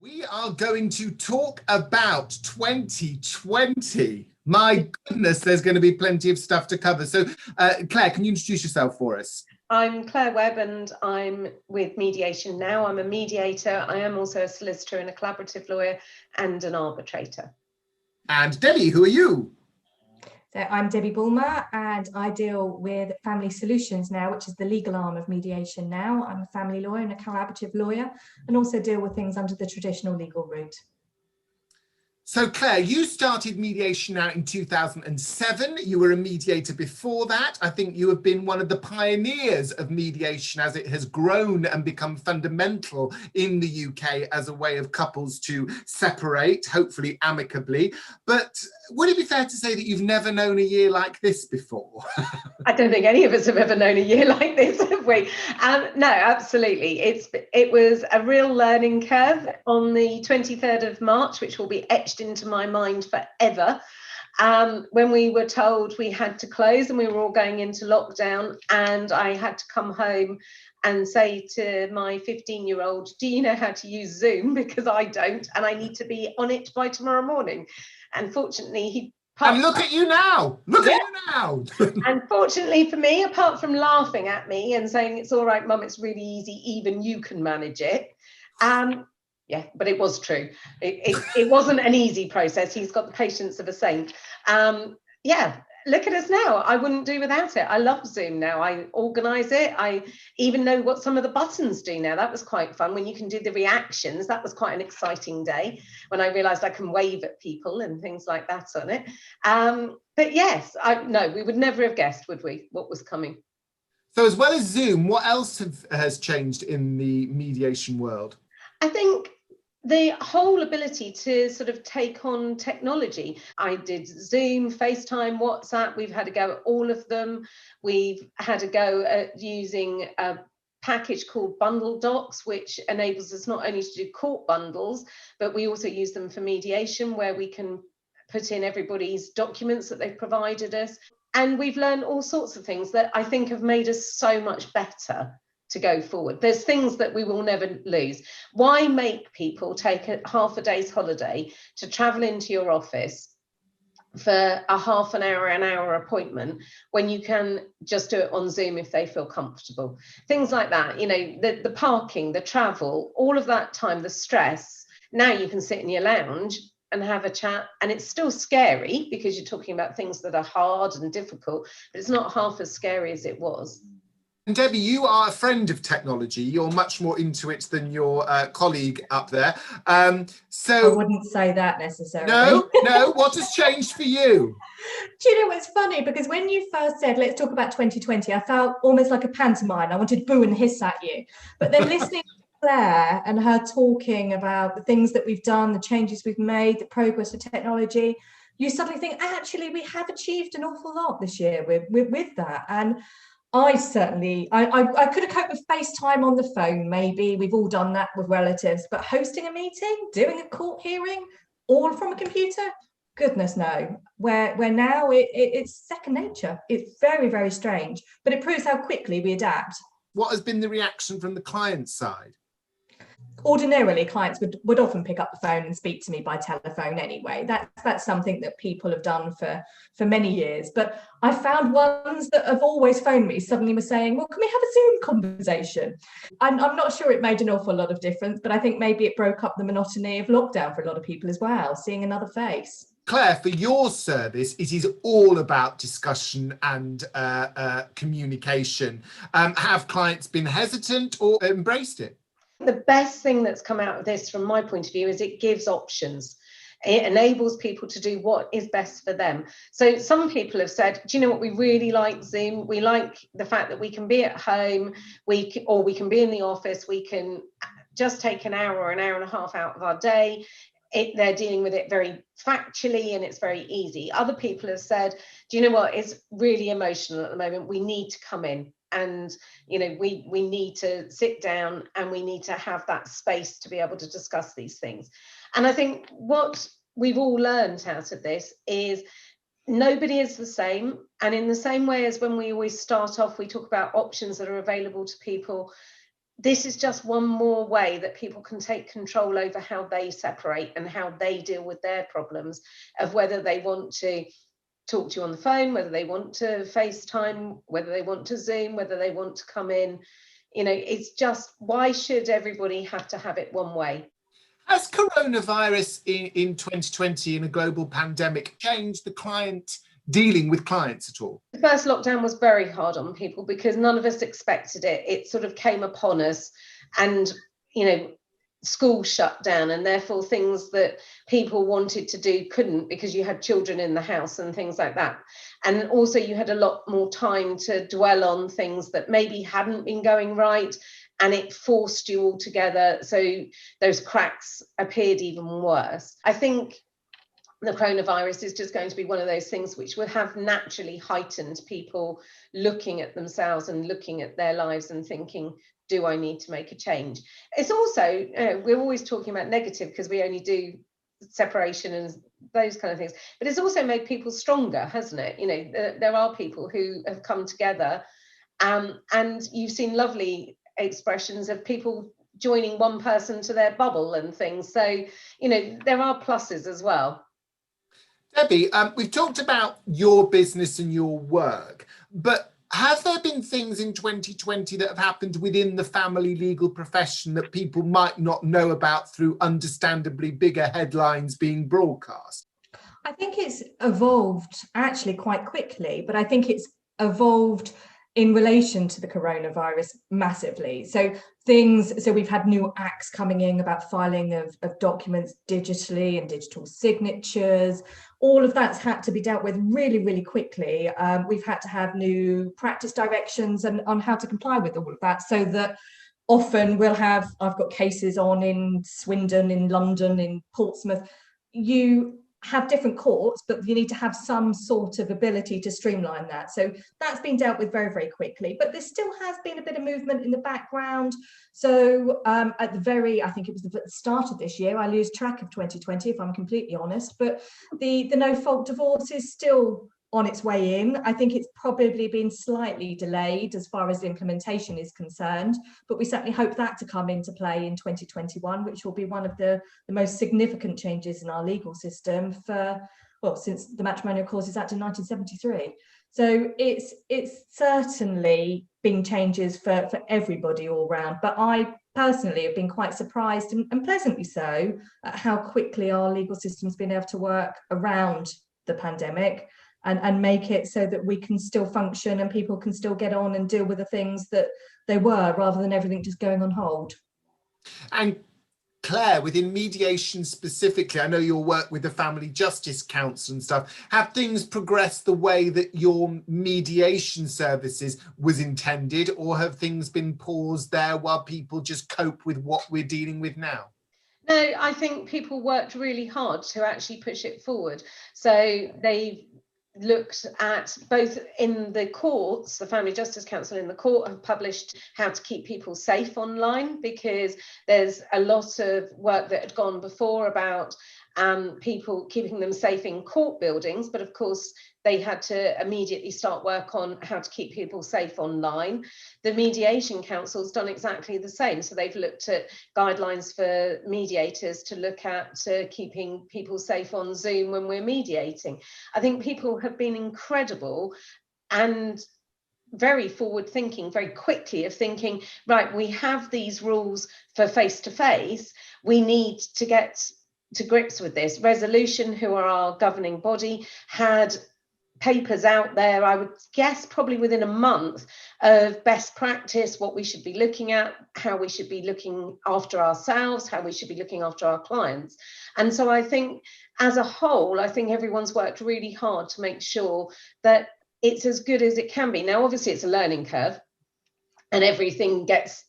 We are going to talk about 2020. My goodness, there's going to be plenty of stuff to cover. So, Claire, can you introduce yourself for us? I'm Claire Webb and I'm with Mediation now. I'm a mediator. I am also a solicitor and a collaborative lawyer and an arbitrator. And Debbie, who are you? So I'm Debbie Bulmer and I deal with Family Solutions now, which is the legal arm of Mediation now. I'm a family lawyer and a collaborative lawyer and also deal with things under the traditional legal route. So Claire, you started Mediation now in 2007. You were a mediator before that. I think you have been one of the pioneers of mediation as it has grown and become fundamental in the UK as a way of couples to separate, hopefully amicably. But would it be fair to say that you've never known a year like this before? I don't think any of us have ever known a year like this, have we? No, absolutely. It was a real learning curve on the 23rd of March, which will be etched into my mind forever. When we were told we had to close and we were all going into lockdown, and I had to come home and say to my 15-year-old, do you know how to use Zoom? Because I don't, and I need to be on it by tomorrow morning. And fortunately, and look at you now. Look at you now. And fortunately for me, apart from laughing at me and saying, it's all right, Mum, it's really easy, even you can manage it. Yeah, but it was true. It wasn't an easy process. He's got the patience of a saint. Yeah, look at us now. I wouldn't do without it. I love Zoom now. I organise it. I even know what some of the buttons do now. That was quite fun. When you can do the reactions, that was quite an exciting day when I realised I can wave at people and things like that on it. But yes, no, we would never have guessed, would we, what was coming? So as well as Zoom, what else has changed in the mediation world? I think the whole ability to sort of take on technology. I did Zoom, FaceTime, WhatsApp. We've had a go at all of them. We've had a go at using a package called Bundle Docs, which enables us not only to do court bundles, but we also use them for mediation, where we can put in everybody's documents that they've provided us. And we've learned all sorts of things that I think have made us so much better to go forward. There's things that we will never lose. Why make people take half a day's holiday to travel into your office for a half an hour appointment when you can just do it on Zoom if they feel comfortable? Things like that, you know, the parking, the travel, all of that time, the stress. Now you can sit in your lounge and have a chat, and it's still scary because you're talking about things that are hard and difficult, but it's not half as scary as it was. And Debbie, you are a friend of technology. You're much more into it than your colleague up there. So I wouldn't say that necessarily. No. What has changed for you? Do you know what's funny? Because when you first said, let's talk about 2020, I felt almost like a pantomime. I wanted to boo and hiss at you. But then listening to Claire and her talking about the things that we've done, the changes we've made, the progress of technology, you suddenly think, actually, we have achieved an awful lot this year with that. And I certainly, I could have coped with FaceTime on the phone, maybe. We've all done that with relatives, but hosting a meeting, doing a court hearing, all from a computer, goodness no. Where now it's second nature. It's very, very strange, but it proves how quickly we adapt. What has been the reaction from the client side? Ordinarily, clients would often pick up the phone and speak to me by telephone anyway. That's something that people have done for many years. But I found ones that have always phoned me suddenly were saying, well, can we have a Zoom conversation? I'm not sure it made an awful lot of difference, but I think maybe it broke up the monotony of lockdown for a lot of people as well, seeing another face. Claire, for your service, it is all about discussion and communication. Have clients been hesitant or embraced it? The best thing that's come out of this, from my point of view, is it gives options. It enables people to do what is best for them. So some people have said, do you know what, we really like Zoom. We like the fact that we can be at home, we can be in the office, we can just take an hour or an hour and a half out of our day. They're dealing with it very factually and it's very easy. Other people have said, do you know what, it's really emotional at the moment. We need to come in. And, you know, we need to sit down and we need to have that space to be able to discuss these things. And I think what we've all learned out of this is nobody is the same. And in the same way as when we always start off, we talk about options that are available to people, this is just one more way that people can take control over how they separate and how they deal with their problems, of whether they want to talk to you on the phone, whether they want to FaceTime, whether they want to Zoom, whether they want to come in. You know, it's just, why should everybody have to have it one way? Has coronavirus in 2020, in a global pandemic, changed the client dealing with clients at all? The first lockdown was very hard on people because none of us expected it. It sort of came upon us, and, you know, schools shut down, and therefore things that people wanted to do couldn't, because you had children in the house and things like that. And also you had a lot more time to dwell on things that maybe hadn't been going right, and it forced you all together. So those cracks appeared even worse. I think the coronavirus is just going to be one of those things which will have naturally heightened people looking at themselves and looking at their lives and thinking, do I need to make a change? It's also, we're always talking about negative because we only do separation and those kind of things, but it's also made people stronger, hasn't it? You know, there are people who have come together, and you've seen lovely expressions of people joining one person to their bubble and things. So, you know, there are pluses as well. Debbie, we've talked about your business and your work, but have there been things in 2020 that have happened within the family legal profession that people might not know about through understandably bigger headlines being broadcast? I think it's evolved actually quite quickly, but I think it's evolved in relation to the coronavirus massively. So we've had new acts coming in about filing of documents digitally and digital signatures. All of that's had to be dealt with really, really quickly. We've had to have new practice directions on how to comply with all of that, so that often I've got cases on in Swindon, in London, in Portsmouth. You have different courts, but you need to have some sort of ability to streamline that. So that's been dealt with very, very quickly, but there still has been a bit of movement in the background. So I think it was the start of this year, I lose track of 2020, if I'm completely honest, but the no fault divorce is still on its way in. I think it's probably been slightly delayed as far as the implementation is concerned, but we certainly hope that to come into play in 2021, which will be one of the most significant changes in our legal system since the Matrimonial Causes Act in 1973. So it's certainly been changes for everybody all round, but I personally have been quite surprised and pleasantly so at how quickly our legal system's been able to work around the pandemic and make it so that we can still function and people can still get on and deal with the things that they were, rather than everything just going on hold. And Claire, within mediation specifically, I know your work with the Family Justice Council and stuff, have things progressed the way that your mediation services was intended, or have things been paused there while people just cope with what we're dealing with now? No, I think people worked really hard to actually push it forward. So they've looked at both in the courts, the Family Justice Council in the court have published how to keep people safe online, because there's a lot of work that had gone before about people keeping them safe in court buildings, but of course they had to immediately start work on how to keep people safe online. The Mediation Council's done exactly the same. So they've looked at guidelines for mediators to look at keeping people safe on Zoom when we're mediating. I think people have been incredible and very forward thinking, very quickly of thinking, right, we have these rules for face-to-face, we need to get to grips with this. Resolution, who are our governing body, had papers out there, I would guess probably within a month, of best practice, what we should be looking at, how we should be looking after ourselves, how we should be looking after our clients. And so I think as a whole, I think everyone's worked really hard to make sure that it's as good as it can be. Now, obviously it's a learning curve, and everything gets,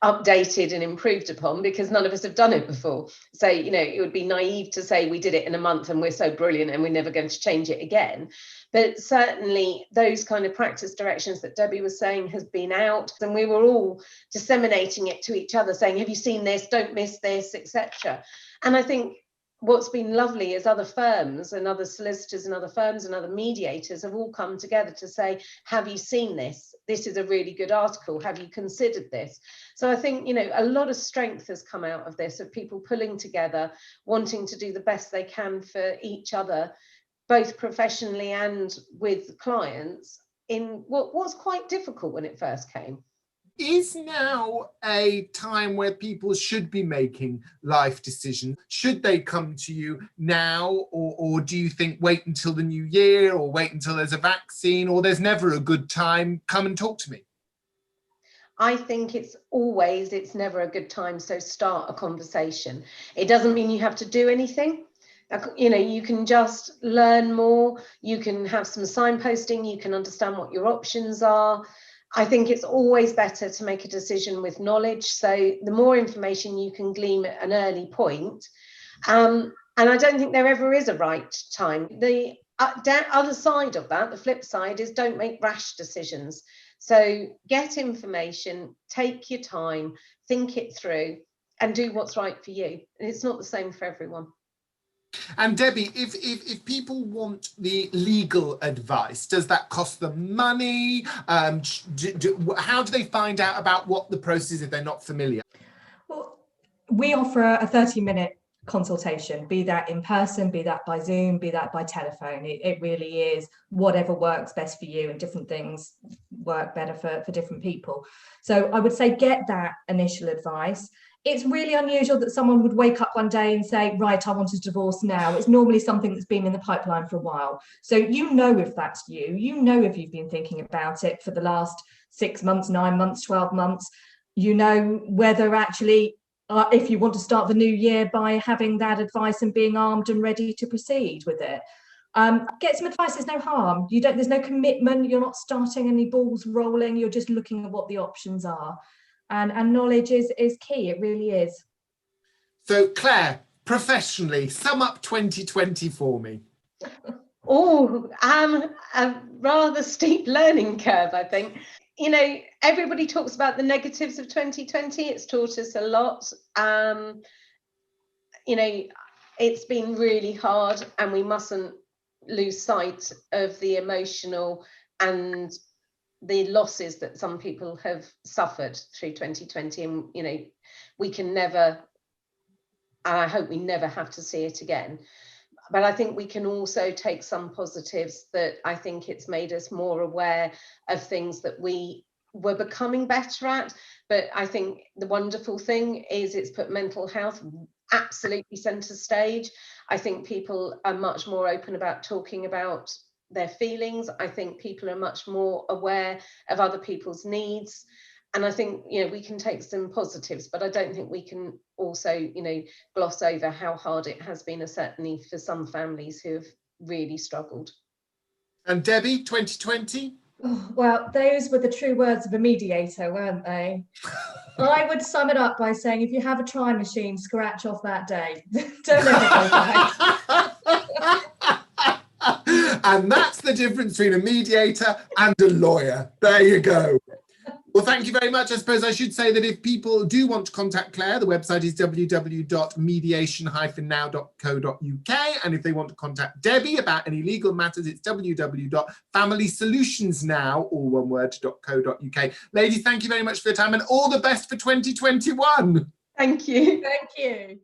updated and improved upon, because none of us have done it before. So, it would be naive to say we did it in a month and we're so brilliant and we're never going to change it again. But certainly those kind of practice directions that Debbie was saying has been out, and we were all disseminating it to each other, saying, have you seen this? Don't miss this, etc. And I think what's been lovely is other firms and other solicitors and other firms and other mediators have all come together to say, have you seen this? This is a really good article. Have you considered this? So I think, you know, a lot of strength has come out of this, of people pulling together, wanting to do the best they can for each other, both professionally and with clients, in what was quite difficult when it first came. Is now a time where people should be making life decisions? Should they come to you now, or do you think wait until the new year, or wait until there's a vaccine, or there's never a good time, come and talk to me? I think it's never a good time, so start a conversation. It doesn't mean you have to do anything. You know, you can just learn more, you can have some signposting, you can understand what your options are. I think it's always better to make a decision with knowledge. So the more information you can glean at an early point, and I don't think there ever is a right time. The other side of that, the flip side, is don't make rash decisions. So get information, take your time, think it through, and do what's right for you. And it's not the same for everyone. And Debbie, if people want the legal advice, does that cost them money? How do they find out about what the process is if they're not familiar? Well, we offer a 30-minute consultation, be that in person, be that by Zoom, be that by telephone. It really is whatever works best for you, and different things work better for different people. So I would say get that initial advice. It's really unusual that someone would wake up one day and say, right, I want a divorce now. It's normally something that's been in the pipeline for a while. So you know if that's you, you know if you've been thinking about it for the last 6 months, 9 months, 12 months, you know whether actually, if you want to start the new year by having that advice and being armed and ready to proceed with it. Get some advice, there's no harm. There's no commitment, you're not starting any balls rolling, you're just looking at what the options are. And knowledge is key, it really is. So Claire, professionally, sum up 2020 for me. Oh, a rather steep learning curve, I think. You know, everybody talks about the negatives of 2020. It's taught us a lot. You know, it's been really hard, and we mustn't lose sight of the emotional and the losses that some people have suffered through 2020. And, you know, we can never, and I hope we never have to see it again. But I think we can also take some positives, that I think it's made us more aware of things that we were becoming better at. But I think the wonderful thing is it's put mental health absolutely centre stage. I think people are much more open about talking about their feelings. I think people are much more aware of other people's needs. And I think, you know, we can take some positives, but I don't think we can also, you know, gloss over how hard it has been, certainly for some families who have really struggled. And Debbie, 2020? Oh, well, those were the true words of a mediator, weren't they? I would sum it up by saying, if you have a time machine, scratch off that day. Don't ever go back. And that's the difference between a mediator and a lawyer. There you go. Well, thank you very much. I suppose I should say that if people do want to contact Claire, the website is www.mediation-now.co.uk. And if they want to contact Debbie about any legal matters, it's www.familysolutionsnow, all one word, .co.uk. Ladies, thank you very much for your time, and all the best for 2021. Thank you. Thank you.